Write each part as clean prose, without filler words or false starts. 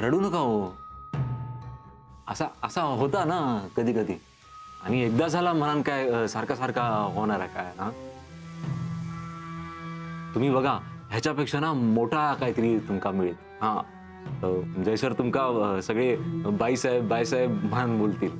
रडू नका हो. असा असा होता ना कधी कधी, आणि एकदा झाला म्हणान काय सारखा सारखा होणार आहे काय ना. तुम्ही बघा ह्याच्यापेक्षा ना मोठा काहीतरी तुमका मिळेल. हा जयसर तुमका सगळे बाईसाहेब बाईसाहेब म्हणून बोलतील.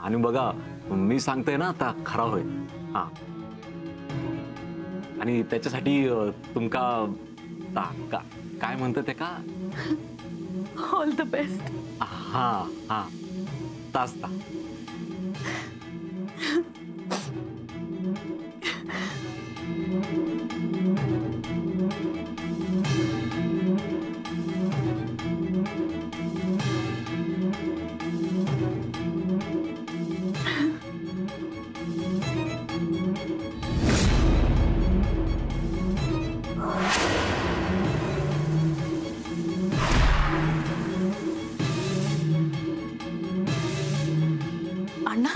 आणि बघा मी सांगतोय ना आता खरा होईल. हा आणि त्याच्यासाठी तुमका काय म्हणतात ते का, ऑल द बेस्ट. हा हा तास ता. अण्णा,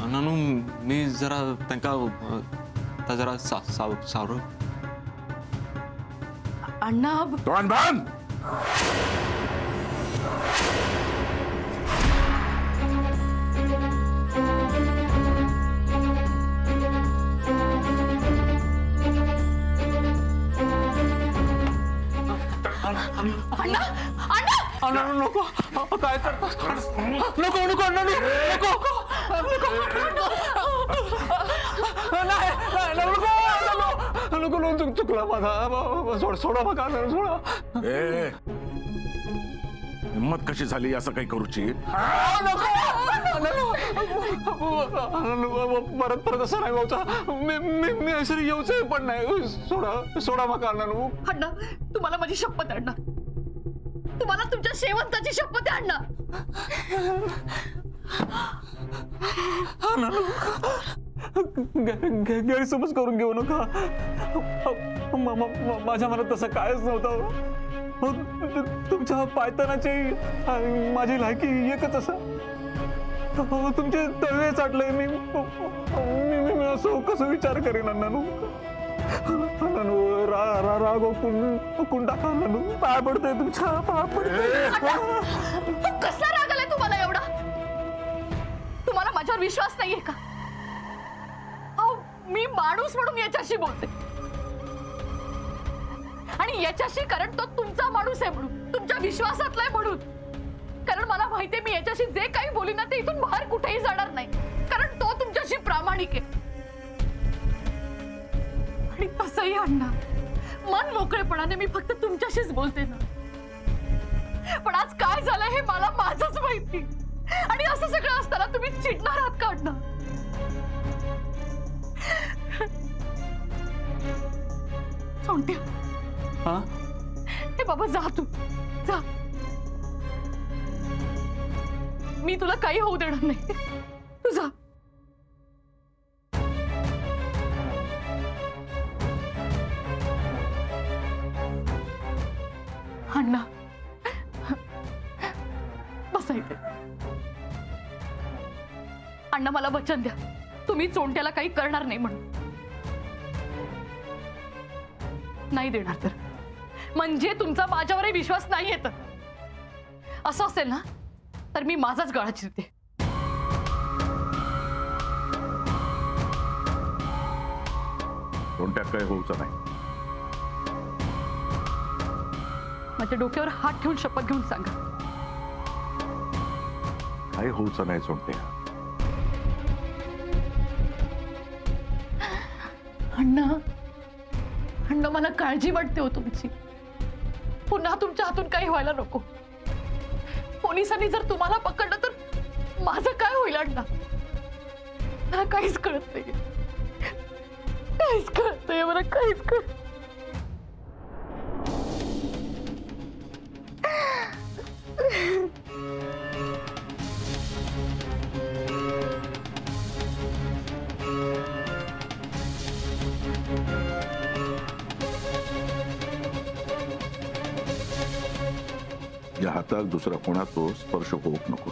नानू मी जरा त्यांका जरा सावरू. अण्णा तोंड बंद. अण्णा अण्णा नको काय करतात. नको नको अण्णा नको नको नको चुकला माझा. सोडा बघा सोडा. ए हिम्मत कशी झाली असं काही करूची. परत परत असं नाही व्हायचा. मी असं येऊच पण नाही. सोडा सोडा बघा अण्णा. अण्णा तुम्हाला माझी शपथ आहे अण्णा, तुम्हाला तुमच्या शेवंताची शपथ आहे अण्णा. गैरसमज करून घेऊ नका. माझ्या मनात तसं कायच नव्हतं. तुमच्या पायतानाची माझी लायकी एकच असं. तुमचे तळवे चाटले. मी असं कसं विचार करेन अण्णानू. राग ओकून टाका अण्णानू. पाय पडतोय तुमच्या पाय पडतोय. कसला राग आलाय तुम्हाला एवढा? तुम्हाला माझ्यावर विश्वास नाहीये का? अहो मी माणूस म्हणून याच्याशी बोलते, आणि याच्याशी कारण तो तुमचा माणूस आहे म्हणून, तुमच्या विश्वासातला आहे म्हणून. कारण मला माहितीये मी याच्याशी जे काही बोलीन ना ते इथून बाहेर कुठेही जाणार नाही, कारण तो तुमच्याशी प्रामाणिक आहे. आणि तसंही अण्णा मन मोकळेपणाने मी फक्त तुमच्याशीच बोलते ना. पण आज काय झालं हे मला माझंच माहिती. आणि असं सगळं असताना तुम्ही चिडणार आहात का अण्णा? सोंट्या, हा हे बाबा जा तू जा. मी तुला काही होऊ देणार नाही. तू जा. अण्णा बसायचे. अण्णा मला वचन द्या तुम्ही चोंट्याला काही करणार नाही म्हणून. नाही देणार तर म्हणजे तुमचा माझ्यावरही विश्वास नाही येत. असं असेल ना तर मी माझाच गळा चिरते. कोणत्यात काय होऊचं नाही. माझ्या डोक्यावर हात ठेवून शपथ घेऊन सांगा. काय होऊचं नाही सोडते. अण्णा अण्णा मला काळजी वाटते हो तुमची. पुन्हा तुमच्या हातून काही व्हायला नको. पोलिसांनी जर तुम्हाला पकडलं तर माझं काय होईल अण्णा? मला काहीच कळत नाही. काहीच कळत नाही मला. काहीच कळत. या हातात दुसरा कोणाचा स्पर्श होऊ नको.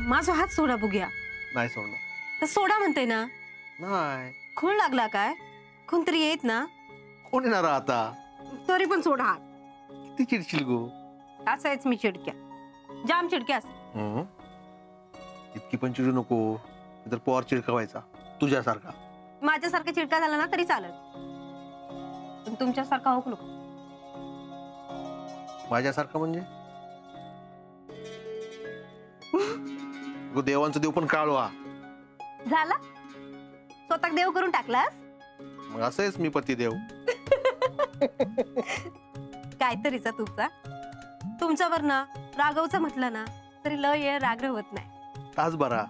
माझा हात सोडा बघूया. नाही सोडणार. तर सोडा म्हणते ना. नाही. खूळ लागला काय? कोणतरी येत ना. कोण येणार आता? तरी पण सोडा हात. किती चिडशील गो. असायच मी चिडक्या. जाम चिडक्या असते. इतकी पण चिडू नको, तर पोर चिडकवायचा तुझ्यासारखा. माझ्यासारखा चिडका झाला ना तरी चालत, पण तुमच्यासारखा होऊ नको. माझ्यासारखा म्हणजे देवांचा देव पण काळवा झाला. स्वतः देव करून टाकलास. मग असेच मी पतिदेव. काहीतरीचा तुमच्यावर ना राघवचं म्हटलं ना तरी लय राग होत नाही. तास बरा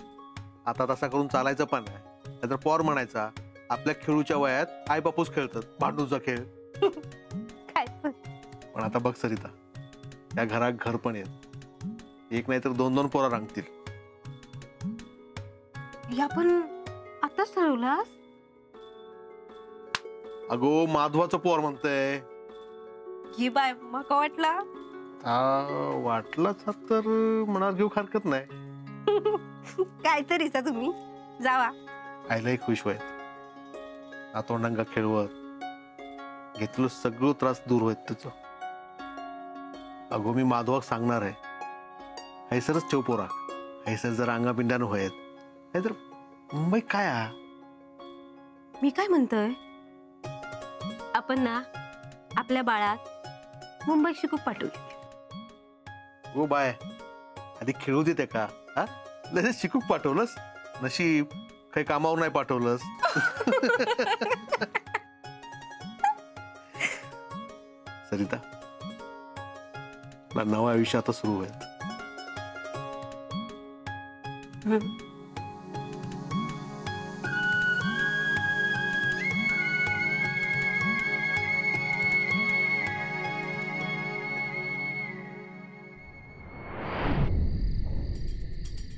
आता तसा करून चालायचं पण नाही. नाहीतर पोर म्हणायचा आपल्या खेळूच्या वयात आई बापूच खेळतात, भांडूचा खेळ. काय पण आता बघ सरिता, त्या घरात घर पण येत, एक नाही तर 2-2 पोरं रांगतील. या पण आताच ठरवलास? अगो माधवाचं पोर म्हणतंय. की बाय मग वाटला वाटलंच तर मनात घेऊ हरकत नाही. काहीतरीचा तुम्ही जावा. आईलाही खुश व्हायत, नातोंडांगा खेळवत घेतलं सगळं त्रास दूर होत तुझं. अगो मी माधवाक सांगणार आहे, हैसरच ठेव पोरा. हैसर जर अंगापिंडानं व्हायत नाहीतर मुंबई काय आ? मी काय म्हणतोय, आपण ना आपल्या बाळात मुंबई शिकू पाठवली. हो बाय, आधी खेळू देते का? हा लगेच शिकूक पाठवलंस. नशीब काही कामावर नाही पाठवलंस. सरिता, नवं आयुष्य आता सुरू होईल.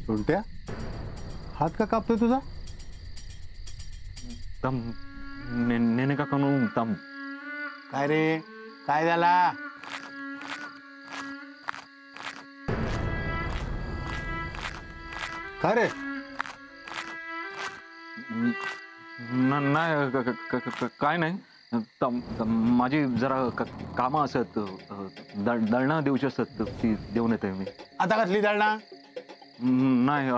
सोंट्या, हात का कापतोय तुझा? तम नेने का करू तम. काय रे, काय झाला? काय रे? नाही काय नाही. माझी जरा कामं असत, दळणं देऊची असत, ती देऊन येते मी. आता कसली दळणा? नाही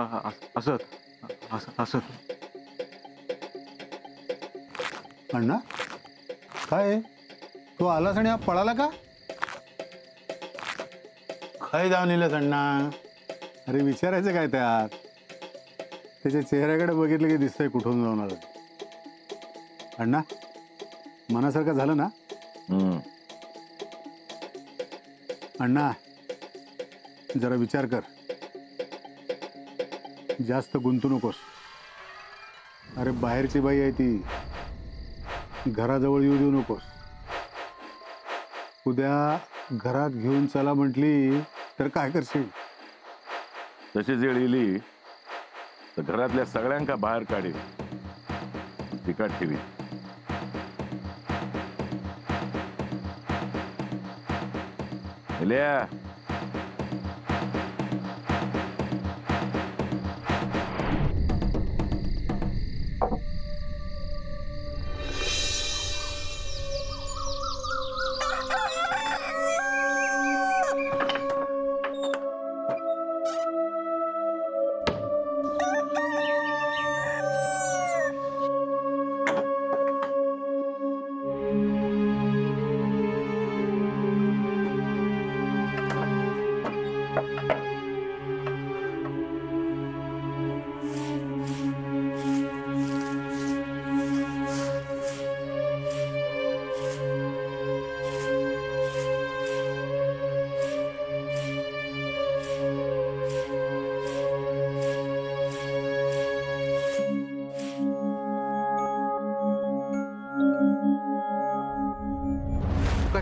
असत. अण्णा, काय तू आलास आणि हा पळाला का? काय जाऊन येलस अण्णा? अरे विचारायचं काय त्यात? त्याच्या चेहऱ्याकडे बघितलं की दिसतंय कुठून जाऊन आलं. अण्णा, मनासारखं झालं ना? अण्णा, जरा विचार कर, जास्त गुंतू नकोस. अरे बाहेरची बाई आहे ती, घराजवळ येऊ देऊ नकोस. उद्या घरात घेऊन चला म्हटली तर काय करशील? तशी वेळ येईल तर घरातल्या सगळ्यांका बाहेर काढेल, तिकाट ठेवी.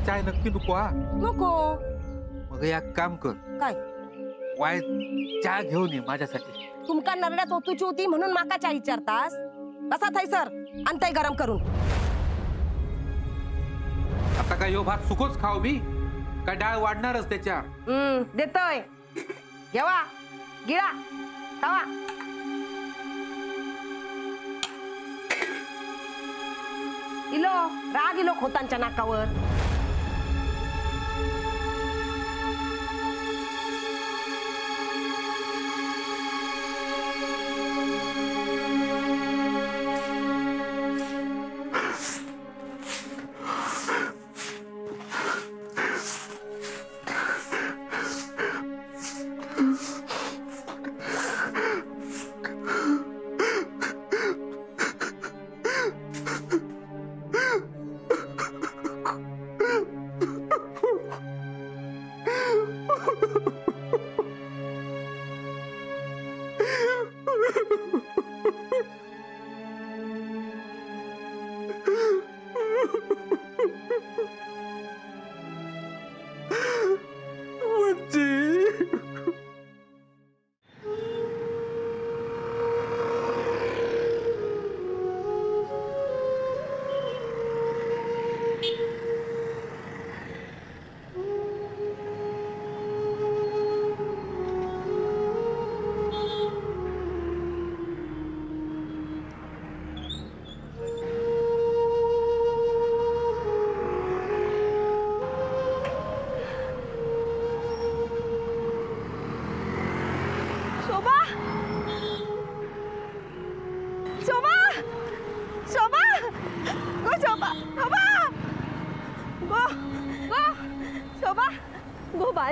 चाय नक्की नको हा. नको. मग एक काम कर, काय? वाय चहा घेऊन ये माझ्यासाठी. तुमका नरड्यात ओतूची होती म्हणून माका चहा विचारतास? बसा थाय सर, आणताय गरम करून. आता काय यो भात सुकोच खाऊ मी, काय डाळ वाढणारच त्याच्या. देतोय. घेवा गिळा. तवा इलो राग इलो खोतांच्या नाकावर.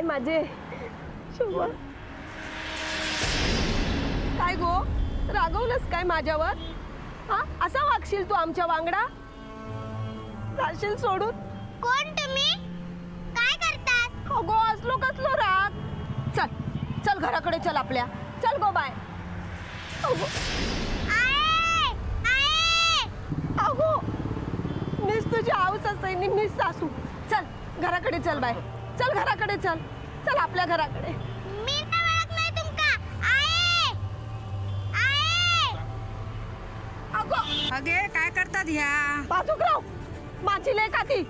माझे शोभा काय गो रागवलंस काय माझ्यावर? हा असा वागशील तू आमच्या वांगडा? जाशील सोडून? कोण तुम्ही? काय करतास? अगो असलो कसलो राग. चल चल घराकडे चल आपल्या. चल गो बाय. अगो आये आये अगो मीच तुझी आऊस असेल मीच सासू. चल घराकडे चल बाय. चल घराकडे चल. चल आपल्या घराकडे. मी नाही ओळखलंय तुमका. आये आये अगो अगे काय करतात ह्या? बाजूकराव माझी लेक आती.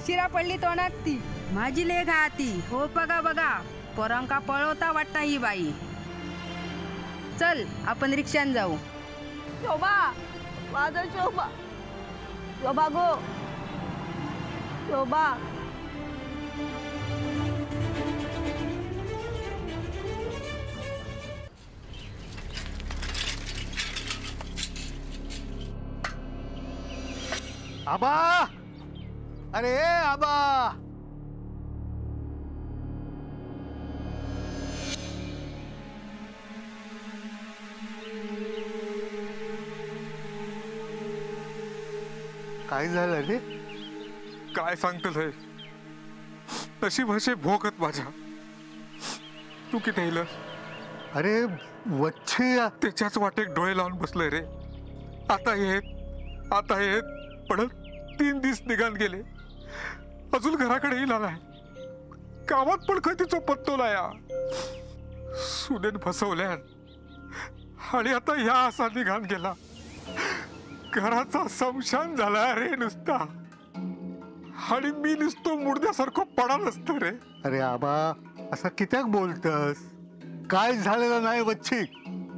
शिरा पडली तोंडात ती. माझी लेख हाती. हो बघा बघा पोरांका पळवता वाटता ही बाई. चल आपण रिक्षान जाऊ. शोभा माझा शोभा. शोभा गो शोभा. आबा अरे आबा काय झालं रे? काय सांगतलंय नशीब असे भोगत माझ्या. तू किती येईल? अरे वच्छे त्याच्याच वाटेक डोळे लावून बसलोय रे. आता येत पण 3 दिवस निघान गेले. अजून घराकडे येईल आलाय. कामात पण कधीच पत्तोला या सुनेन फसवल्या आणि आता या असा निघान गेला. घराचा समशान झाला रे नुसता. आणि मी नुसतो मुडद्यासारखं पडा नसतो रे. अरे आबा असं कित्याक बोलतस? काय झालेलं नाही वच्छी.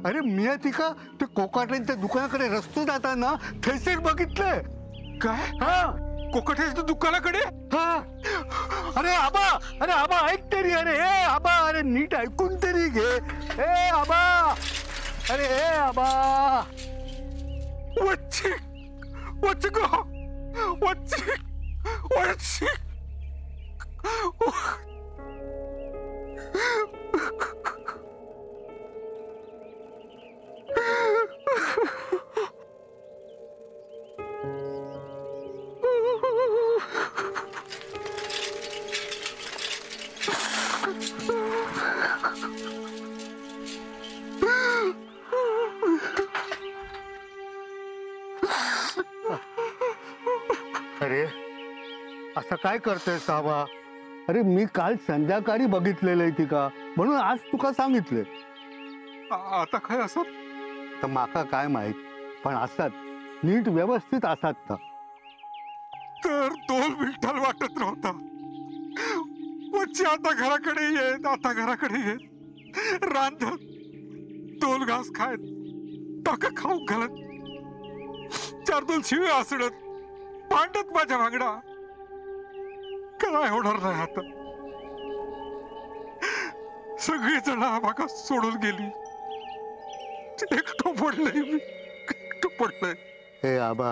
अरे मी तिका ते कोकाट्यांच्या दुकानाकडे रस्तो जाताना थैसेर बघितलंय. काय? हा कोकटेच्या दुकानाकडे? हा. अरे आबा ऐक तरी. अरे ए आबा अरे नीट ऐकून तरी घे. ए आबा अरे ए आबा. वच्ची गो वच्ची अरे असं काय करतोय साबा? अरे मी काल संध्याकाळी बघितलेलं आहे तिका म्हणून आज तुका सांगितले. आता काय असत? तर माका काय माहित पण असतात नीट व्यवस्थित असतात ना. तर 2 मिनिटाला वाटत नव्हता. वच्ची आता घराकडे येत रांधत 2 घास खायत टाका खाऊ घालत 4 शिवे असडत भांडत माझ्या वागडा काय होणार नाही आता. सगळी जण आम्हाला सोडून गेली. एकटो पडलंय मी, एकटो पडलंय. हे आबा,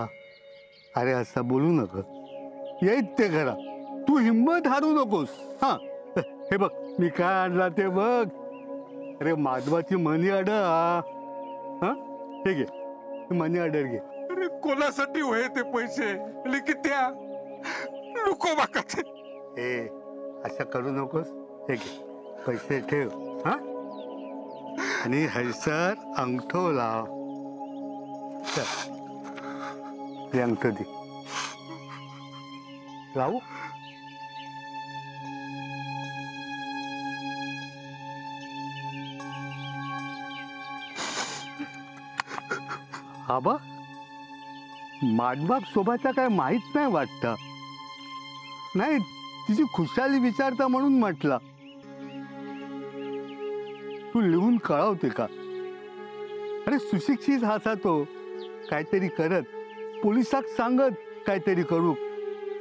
अरे असं बोलू नका. येत ते घरा, तू हिंमत हारू नकोस. हा हे बघ मी काय आणला ते बघ. अरे माधवाची मनी ऑर्डर. हा हे घे, मनी ऑर्डर घे. अरे कोणासाठी होय ते पैसे की त्या नको बाका ते. ए असं करू नकोस. हे घे पैसे ठेव. हा आणि हैसर अंगठो लाव. चल हे अंगठो दे लावू. आबा माधवाक शोभाचा काय माहित नाही वाटतं. नाही तिची खुशाली विचारता म्हणून म्हटला. तू लिहून कळवते का. अरे सुशिक्षित हाचा तो. काहीतरी करत पोलिसाक सांगत काहीतरी करू,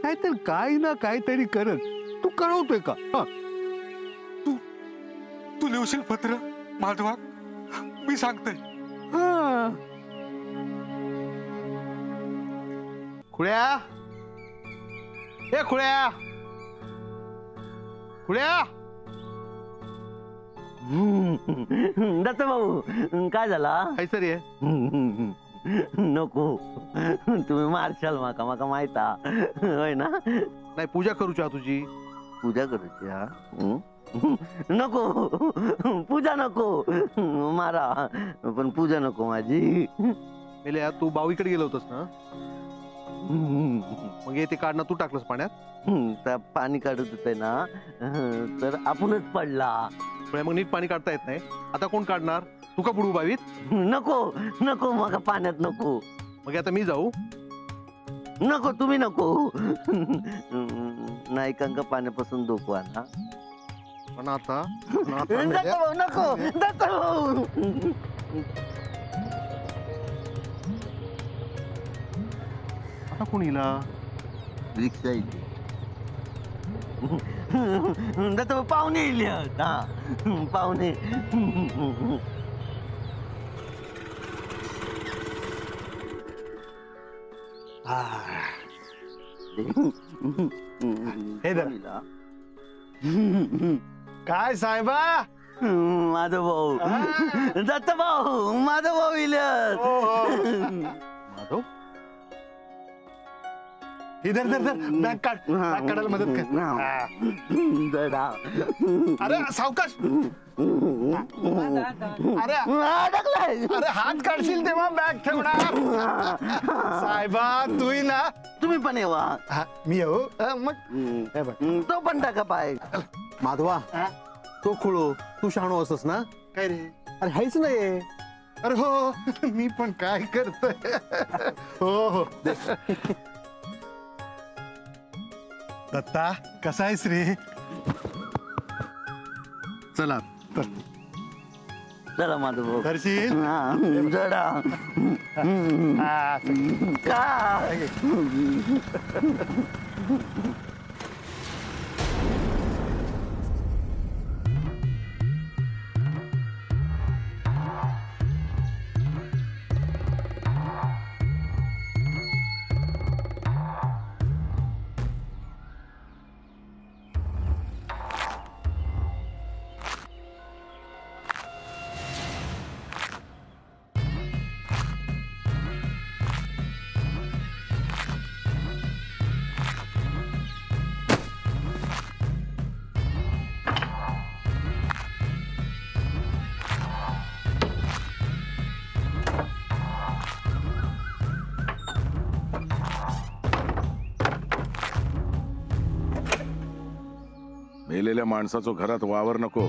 नाहीतर काही ना काहीतरी करत तू कळवतोय का. तू लिहशील पत्र माधवा, मी सांगते. खुळ्या, ए खुळ्या, खुळ्या. दत्त भाऊ काय झाला. हैसर ये. नको तुम्ही मारशाल माका, माका माहिता होय ना. नाही पूजा करूची तुझी. पूजा करूची. हा नको पूजा नको मारा, पण पूजा नको माझी. मेल्या तू बावीकडे गेलो होतस ना. मग ते काढणं तू टाकलंस पाण्यात. त्या पाणी काढत होते ना तर आपणच पडला. मग नीट पाणी काढता येत नाही. आता कोण काढणार. तू का बुडू बावीत. नको नको मग पाण्यात नको. मग आता मी जाऊ. नको तुम्ही नको. नाही कंका पाण्यापासून धोको ना. पण आता नको नको. आता कोण येईल. रिक्षा येईल. पाहुणे येईल. हा पाहुणे. हे धर. काय साहेबा. माधव भाऊ, दत्त भाऊ, माधव भाऊ येईल. माधव इधर धर धर. बॅग काढ, बॅग काढायला मदत कर. अरे सावकाश. अरे अरे हात काढशील तेव्हा बॅग ठेवणार. साहेबा तू ना. तुम्ही पण येवा. मी येऊ मग. तो पण टाका पाय. माधवा तो खुळो, तू शहाणो असस ना. काय रे. अरे हायच नाही. अरे हो मी पण काय करतोय. हो हो. दत्ता कसा आहेस रे. चला चला माधव भाऊ. करशील जडा का. मेलेल्या माणसाचो घरात वावर नको.